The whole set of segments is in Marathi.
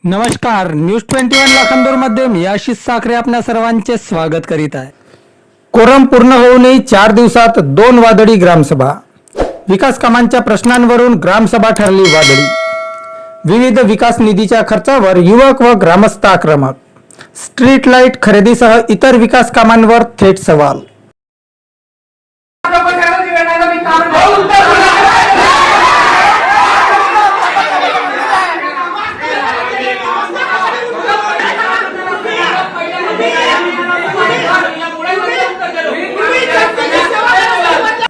नमस्कार, न्यूज 21 लाखांदूर मध्ये मी आशिष साखरे आपल्या सर्वांचे स्वागत करीत आहे। कोरम पूर्ण होऊनही 4 दिवसात 2 वादळी ग्रामसभा। विकास कामांच्या प्रश्नांवरून ग्रामसभा ठरली वादळी। विविध विकास निधीच्या खर्चावर युवक व ग्रामस्थ आक्रमक। स्ट्रीट लाईट खरेदीसह इतर विकास कामांवर थेट सवाल।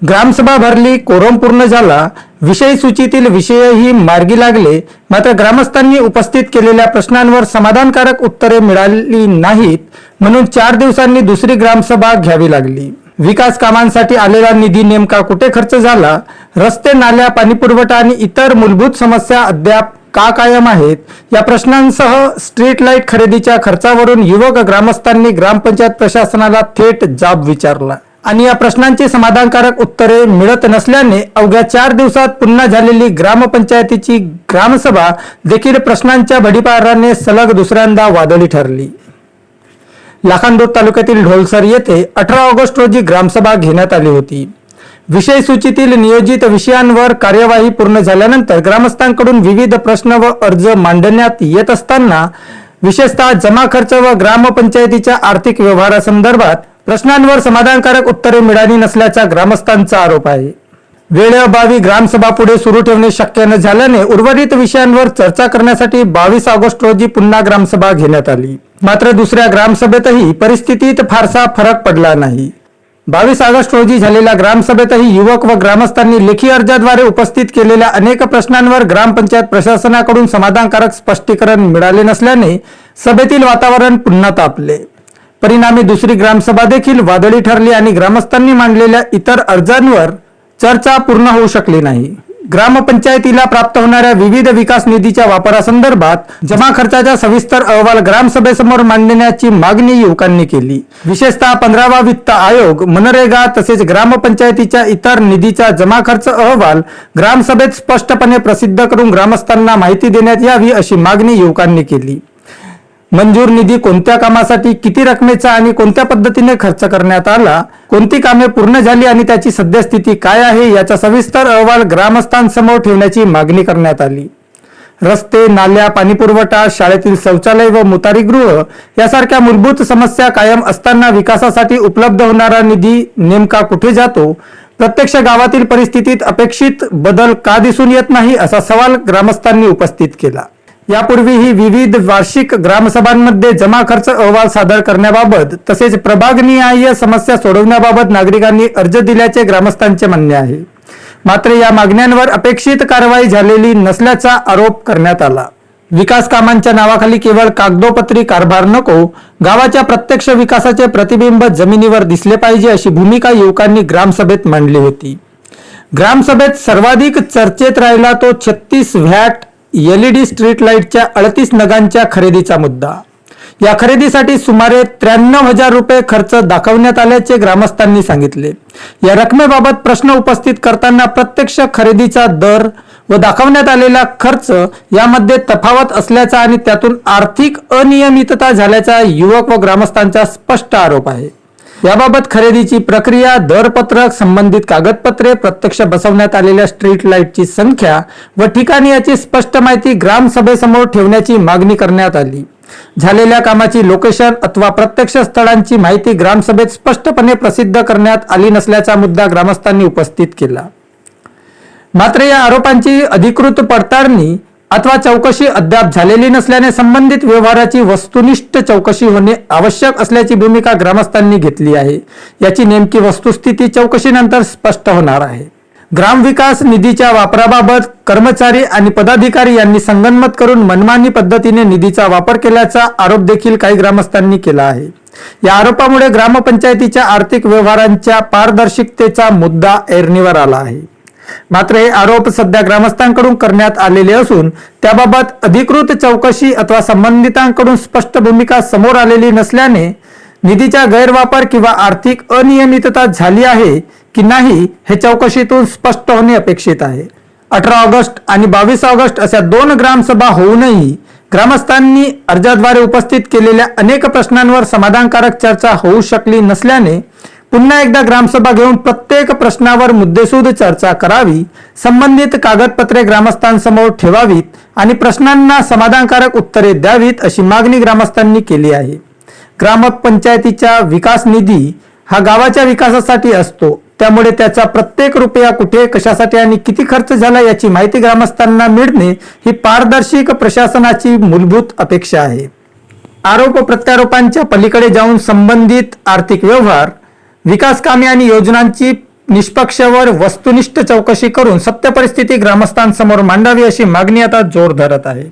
ग्रामसभा भरली, कोरम पूर्ण झाला, विषय सूचीतील विषयही मार्गी लागले, मात्र ग्रामस्थांनी उपस्थित केलेल्या प्रश्नांवर समाधानकारक उत्तरे मिळाली नाहीत, म्हणून 4 दिवसांनी दुसरी ग्रामसभा घ्यावी लागली। विकास कामांसाठी आलेला निधी नेमका कुठे खर्च झाला, रस्ते, नाल्या, पाणीपुरवठा आणि इतर मूलभूत समस्या अद्याप का कायम आहेत, या प्रश्नांसह स्ट्रीट लाईट खरेदीच्या खर्चावरून युवक ग्रामस्थांनी ग्रामपंचायत प्रशासनाला थेट जाब विचारला आणि या प्रश्नांची समाधानकारक उत्तरे मिळत नसल्याने अवघ्या 4 दिवसात पुन्हा झालेली ग्रामपंचायतीची ग्रामसभा देखील प्रश्नांच्या भडीपाराने सलग दुसऱ्यांदा वादळी ठरली। लाखांदूर तालुक्यातील ढोलसर येथे 18 ऑगस्ट रोजी ग्रामसभा घेण्यात आली होती। विषय सूचीतील नियोजित विषयांवर कार्यवाही पूर्ण झाल्यानंतर ग्रामस्थांकडून विविध प्रश्न व अर्ज मांडण्यात येत असताना विशेषतः जमा खर्च व ग्रामपंचायतीच्या आर्थिक व्यवहारासंदर्भात प्रश्नांवर समाधानकारक उत्तरे मिळाली नसल्याचा ग्रामस्थांचा आरोप आहे। वेळेअभावी ग्रामसभा पुढे सुरू ठेवणे शक्य न झाल्याने उर्वरित विषयांवर चर्चा करण्यासाठी 22 ऑगस्ट रोजी पुन्हा ग्रामसभा घेण्यात आली। मात्र दुसऱ्या ग्रामसभेतही परिस्थितीत फारसा फरक पडला नाही। 22 ऑगस्ट रोजी झालेल्या ग्रामसभेतही युवक व ग्रामस्थांनी लेखी अर्जाद्वारे उपस्थित केलेल्या अनेक प्रश्नांवर ग्रामपंचायत प्रशासनाकडून समाधानकारक स्पष्टीकरण मिळाले नसल्याने सभेतील वातावरण पुन्हा तापले। परिणामी दुसरी ग्रामसभा देखील वादळी ठरली आणि ग्रामस्थांनी मांडलेल्या इतर अर्जांवर चर्चा पूर्ण होऊ शकली नाही। ग्रामपंचायतीला प्राप्त होणाऱ्या विविध विकास निधीच्या वापरासंदर्भात जमा खर्चाचा सविस्तर अहवाल ग्रामसभेसमोर मांडण्याची मागणी युवकांनी केली। विशेषतः 15वा वित्त आयोग, मनरेगा तसेच ग्रामपंचायतीच्या इतर निधीचा जमा खर्च अहवाल ग्रामसभेत स्पष्टपणे प्रसिद्ध करून ग्रामस्थांना माहिती देण्यात यावी अशी मागणी युवकांनी केली। मंजूर निधी कोणत्या कामासाठी, किती रकमेचा आणि कोणत्या पद्धतीने खर्च करण्यात आला, कोणती कामे पूर्ण झाली आणि त्याची सद्यस्थिती काय आहे याचा सविस्तर अहवाल ग्रामस्थांसमोर ठेवण्याची मागणी करण्यात आली। रस्ते, नाल्या, पाणीपुरवठा, शाळेतील शौचालय व मुतारीगृह यासारख्या मूलभूत समस्या कायम असताना विकासासाठी उपलब्ध होणारा निधी नेमका कुठे जातो, प्रत्यक्ष गावातील परिस्थितीत अपेक्षित बदल का दिसून येत नाही असा सवाल ग्रामस्थांनी उपस्थित केला। यापूर्वीही विविध वार्षिक ग्रामसभांमध्ये जमा खर्च अहवाल सादर करण्याबाबत तसेच प्रभागनिहाय समस्या सोडवण्याबाबत नागरिकांनी अर्ज दिल्याचे ग्रामस्थांचे म्हणणे आहे। मात्र या मागण्यांवर अपेक्षित कारवाई झालेली नसल्याचा आरोप करण्यात आला। विकास कामांच्या नावाखाली केवळ कागदोपत्री कारभार नको, गावाच्या प्रत्यक्ष विकासाचे प्रतिबिंब जमिनीवर दिसले पाहिजे अशी भूमिका युवकांनी ग्रामसभेत मांडली होती। ग्रामसभेत सर्वाधिक चर्चेत राहिला तो 36 व्हॅट LED स्ट्रीट लाईटच्या 38 नगांच्या खरेदीचा मुद्दा। या खरेदीसाठी सुमारे 93,000 रुपये खर्च दाखवण्यात आल्याचे ग्रामस्थांनी सांगितले। या रकमेबाबत प्रश्न उपस्थित करताना प्रत्यक्ष खरेदीचा दर व दाखवण्यात आलेला खर्च यामध्ये तफावत असल्याचा आणि त्यातून आर्थिक अनियमितता झाल्याचा युवक व ग्रामस्थांचा स्पष्ट आरोप आहे। याबाबत खरेदीची प्रक्रिया, दरपत्रक, संबंधित कागदपत्रे, प्रत्यक्ष बसवण्यात आलेल्या स्ट्रीट लाईटची संख्या व ठिकाणी याची स्पष्ट माहिती ग्रामसभेसमोर ठेवण्याची मागणी करण्यात आली। झालेल्या कामाची लोकेशन अथवा प्रत्यक्ष स्थळांची माहिती ग्रामसभेत स्पष्टपणे प्रसिद्ध करण्यात आली नसल्याचा मुद्दा ग्रामस्थांनी उपस्थित केला। मात्र या आरोपांची अधिकृत पडताळणी अथवा चौकशी अद्याप झालेली नसल्याने संबंधित व्यवहाराची वस्तुनिष्ठ चौकशी होणे आवश्यक असल्याची भूमिका ग्रामस्थांनी घेतली आहे। याची नेमकी वस्तुस्थिती चौकशीनंतर स्पष्ट होणार आहे। ग्रामविकास निधीच्या वापराबाबत कर्मचारी आणि पदाधिकारी यांनी संगनमत करून मनमानी पद्धतीने निधीचा वापर केल्याचा आरोप देखील काही ग्रामस्थांनी केला आहे। या आरोपामुळे ग्रामपंचायतीच्या आर्थिक व्यवहारांच्या पारदर्शकतेचा मुद्दा ऐरणीवर आला आहे। मात्र हे आरोप सध्या ग्रामस्थांकडून करण्यात आलेले असून त्याबाबत अधिकृत चौकशी अथवा संबंधितांकडून स्पष्ट भूमिका समोर आलेली नसल्याने निधीचा गैरवापर किंवा आर्थिक अनियमितता झाली आहे की नाही हे चौकशीतून स्पष्ट होणे अपेक्षित आहे। 18 ऑगस्ट आणि 22 ऑगस्ट अशा 2 ग्रामसभा होऊनही ग्रामस्थांनी अर्जाद्वारे उपस्थित केलेल्या अनेक प्रश्नांवर समाधानकारक चर्चा होऊ शकली नसल्याने पुन्हा एकदा ग्रामसभा घेऊन प्रत्येक प्रश्नावर मुद्देसूद चर्चा करावी, संबंधित कागदपत्रे ग्रामस्थांसमोर ठेवावीत आणि प्रश्नांना समाधानकारक उत्तरे द्यावीत अशी मागणी ग्रामस्थांनी केली आहे. ग्रामपंचायतीचा विकास निधी हा गावाच्या विकासासाठी असतो, त्यामुळे त्याचा प्रत्येक रुपया कुठे, कशासाठी आणि किती खर्च झाला याची माहिती ग्रामस्थांना मिळणे ही पारदर्शक प्रशासनाची मूलभूत अपेक्षा आहे. आरोप प्रत्यारोपांच्या पलीकडे जाऊन संबंधित आर्थिक व्यवहार, विकास कामे आणि योजनांची निष्पक्ष व वस्तुनिष्ठ चौकशी करून सत्य परिस्थिती ग्रामस्थांसमोर मांडावी अशी मागणी आता जोर धरत आहे.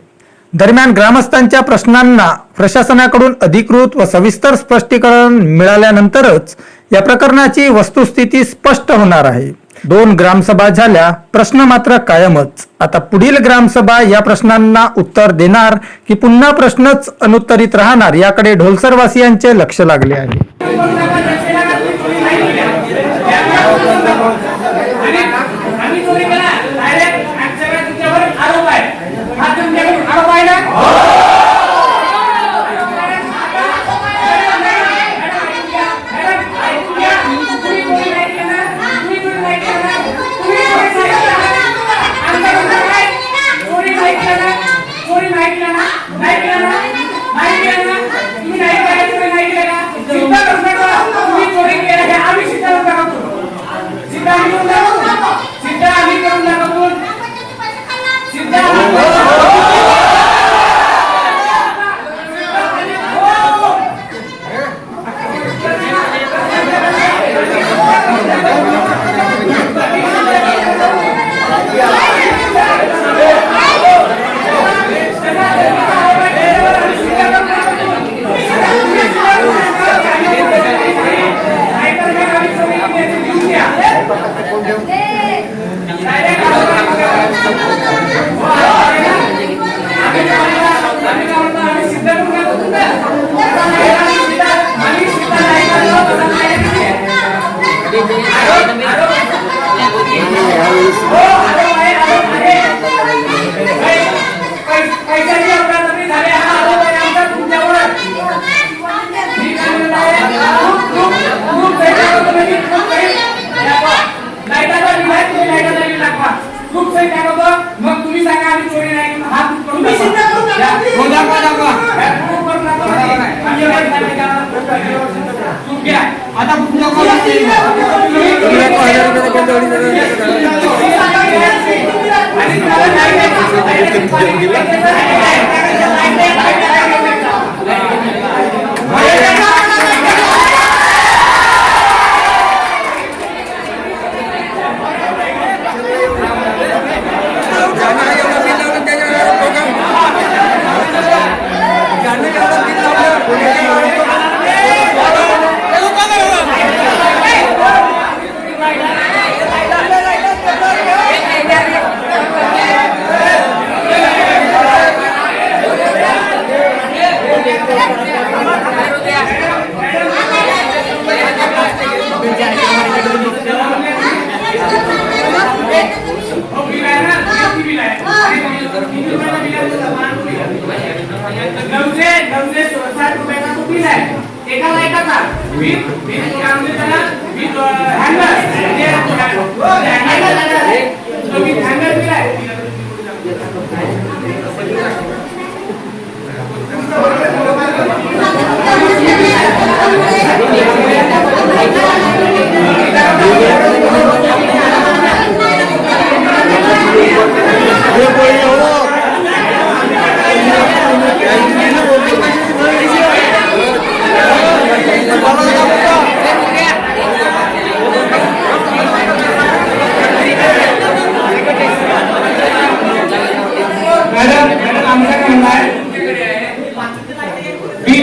दरम्यान ग्रामस्थांच्या प्रश्नांना प्रशासनाकडून अधिकृत व सविस्तर स्पष्टीकरण मिळाल्यानंतरच या प्रकरणाची वस्तुस्थिती स्पष्ट होणार आहे. 2 ग्रामसभा झाल्या, प्रश्न मात्र कायमच. आता पुढील ग्रामसभा या प्रश्नांना उत्तर देणार की पुन्हा प्रश्नच अनुत्तरित राहणार याकडे ढोलसरवासियांचे लक्ष लागले आहे. मग तुम्ही सांगा आम्ही चोरी नाही हात करून आता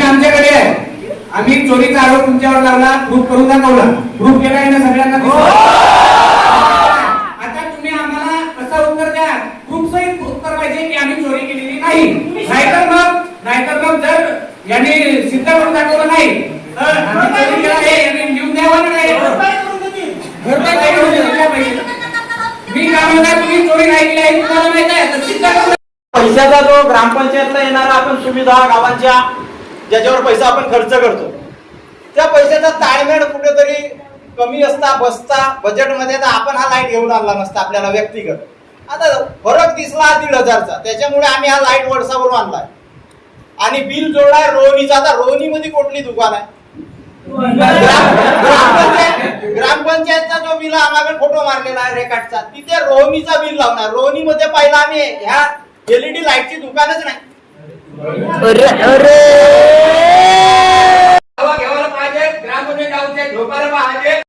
आमच्याकडे आहे. आम्ही चोरीचा आरोप तुमच्यावर लावला, प्रूफ करून दाखवला, प्रूफ केला आहे ना सगळ्यांना. आता तुम्ही आम्हाला कसं उत्तर द्या, प्रूफ सहित उत्तर पाहिजे की आम्ही चोरी केलेली नाही. नाहीतर मग जर यांनी सिद्ध करून दाखवलं नाही तर आम्ही चोरी केला आहे यांनी लिहून द्यावं नाही. मी काय म्हणतो, तुम्ही चोरी नाही केली आहे तुम्हाला माहित आहे तर सिद्ध करून पैशाचा जो ग्रामपंचायतला येणारा आपण सुविधा गावांच्या ज्याच्यावर पैसा आपण खर्च करतो त्या पैशाचा ताळमेळ कुठेतरी कमी असता बसता बजेटमध्ये तर आपण हा लाईट घेऊन आणला नसता आपल्याला व्यक्तिगत। आता फरक दिसला 1,500चा, त्याच्यामुळे आम्ही हा लाईट वडसावरून आणलाय आणि बिल जोडलाय रोहिणीचा। आता रोहिणीमध्ये कुठली दुकान आहे? ग्रामपंचायतचा जो बिल आम्हाला फोटो मारलेला आहे रेकॉर्डचा, तिथे रोहिणीचा बिल लावणार। रोहिणीमध्ये पहिला आम्ही ह्या LED लाईटची दुकानच नाही। घेवायला पाहिजे, ग्रामपंचायत झोपायला पाहिजे।